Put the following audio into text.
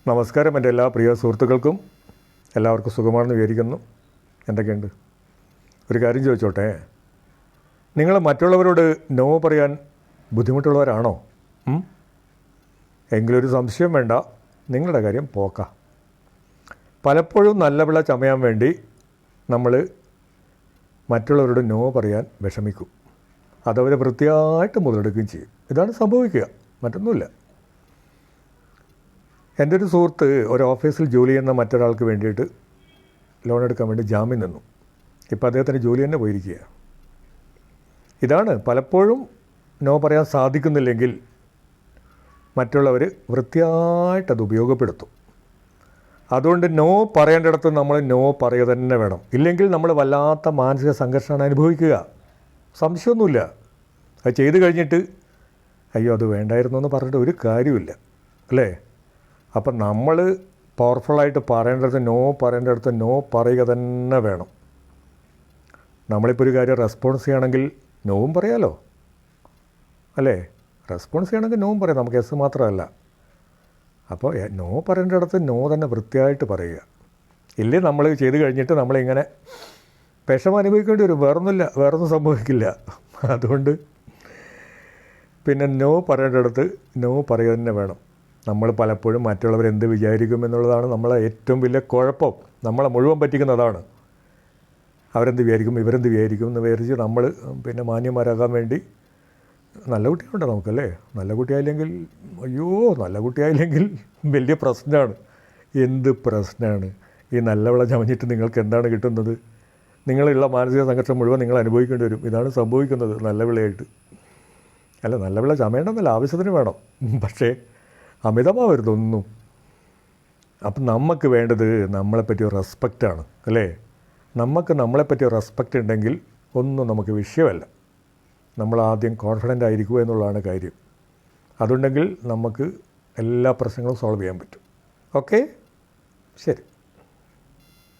നമസ്കാരം. എൻ്റെ എല്ലാ പ്രിയ സുഹൃത്തുക്കൾക്കും എല്ലാവർക്കും സുഖമാണെന്ന് വിചാരിക്കുന്നു. എന്തൊക്കെയുണ്ട്? ഒരു കാര്യം ചോദിച്ചോട്ടെ, നിങ്ങൾ മറ്റുള്ളവരോട് നോ പറയാൻ ബുദ്ധിമുട്ടുള്ളവരാണോ? എങ്കിലൊരു സംശയം വേണ്ട, നിങ്ങളുടെ കാര്യം പോക്ക. പലപ്പോഴും നല്ല വിള ചമയാൻ വേണ്ടി നമ്മൾ മറ്റുള്ളവരോട് നോ പറയാൻ വിഷമിക്കും. അതവരെ വൃത്തിയായിട്ട് മുതലെടുക്കുകയും ചെയ്യും. ഇതാണ് സംഭവിക്കുക, മറ്റൊന്നുമില്ല. എൻ്റെ ഒരു സുഹൃത്ത് ഒരു ഓഫീസിൽ ജോലി ചെയ്യുന്ന മറ്റൊരാൾക്ക് വേണ്ടിയിട്ട് ലോൺ എടുക്കാൻ വേണ്ടി ജാമ്യം നിന്നു. ഇപ്പോൾ അദ്ദേഹത്തിന് ജോലി തന്നെ പോയിരിക്കുക. ഇതാണ്, പലപ്പോഴും നോ പറയാൻ സാധിക്കുന്നില്ലെങ്കിൽ മറ്റുള്ളവർ വൃത്തിയായിട്ടത് ഉപയോഗപ്പെടുത്തും. അതുകൊണ്ട് നോ പറയേണ്ടിടത്ത് നമ്മൾ നോ പറയുക തന്നെ വേണം. ഇല്ലെങ്കിൽ നമ്മൾ വല്ലാത്ത മാനസിക സംഘർഷമാണ് അനുഭവിക്കുക. സംശയമൊന്നുമില്ല. അത് ചെയ്ത് കഴിഞ്ഞിട്ട് അയ്യോ അത് വേണ്ടായിരുന്നു എന്ന് പറഞ്ഞിട്ട് ഒരു കാര്യമില്ല, അല്ലേ? അപ്പം നമ്മൾ പവർഫുള്ളായിട്ട് പറയേണ്ടടുത്ത് നോ പറയുക തന്നെ വേണം. നമ്മളിപ്പോൾ ഒരു കാര്യം റെസ്പോൺസ് ചെയ്യണമെങ്കിൽ നോവും പറയാമല്ലോ, അല്ലേ? റെസ്പോൺസ് ചെയ്യണമെങ്കിൽ നോവും പറയാം, നമുക്ക് എസ് മാത്രമല്ല. അപ്പോൾ നോ പറയേണ്ടടുത്ത് നോ തന്നെ വൃത്തിയായിട്ട് പറയുക. ഇല്ലേ നമ്മൾ ചെയ്ത് കഴിഞ്ഞിട്ട് നമ്മളിങ്ങനെ വിഷമം അനുഭവിക്കേണ്ടി വരും. വേറൊന്നും സംഭവിക്കില്ല. അതുകൊണ്ട് പിന്നെ നോ പറയേണ്ടടുത്ത് നോ പറയുക തന്നെ വേണം. നമ്മൾ പലപ്പോഴും മറ്റുള്ളവരെന്ത് വിചാരിക്കും എന്നുള്ളതാണ് നമ്മളെ ഏറ്റവും വലിയ കുഴപ്പം. നമ്മളെ മുഴുവൻ പറ്റിക്കുന്നതാണ്. അവരെന്ത് വിചാരിക്കും, ഇവരെന്ത് വിചാരിക്കും എന്ന് വിചാരിച്ച് നമ്മൾ പിന്നെ മാന്യന്മാരാകാൻ വേണ്ടി നല്ല കുട്ടിയുണ്ട് നമുക്കല്ലേ. നല്ല കുട്ടിയായില്ലെങ്കിൽ നല്ല കുട്ടിയായില്ലെങ്കിൽ വലിയ പ്രശ്നമാണ്. എന്ത് പ്രശ്നമാണ്? ഈ നല്ല വിള ചമഞ്ഞിട്ട് നിങ്ങൾക്ക് എന്താണ് കിട്ടുന്നത്? നിങ്ങളുള്ള മാനസിക സംഘർഷം മുഴുവൻ നിങ്ങൾ അനുഭവിക്കേണ്ടി വരും. ഇതാണ് സംഭവിക്കുന്നത് നല്ല വിളയായിട്ട്. അല്ല, നല്ല വിള ചമയേണ്ടെന്നല്ല, ആവശ്യത്തിന് വേണം, പക്ഷേ അമിതമാവരുതൊന്നും. അപ്പം നമുക്ക് വേണ്ടത് നമ്മളെപ്പറ്റി ഒരു റെസ്പെക്റ്റാണ്, അല്ലേ? നമുക്ക് നമ്മളെപ്പറ്റി ഒരു റെസ്പെക്റ്റ് ഉണ്ടെങ്കിൽ ഒന്നും നമുക്ക് വിഷയമല്ല. നമ്മൾ ആദ്യം കോൺഫിഡൻ്റ് ആയിരിക്കുക എന്നുള്ളതാണ് കാര്യം. അതുണ്ടെങ്കിൽ നമുക്ക് എല്ലാ പ്രശ്നങ്ങളും സോൾവ് ചെയ്യാൻ പറ്റും. ഓക്കെ, ശരി.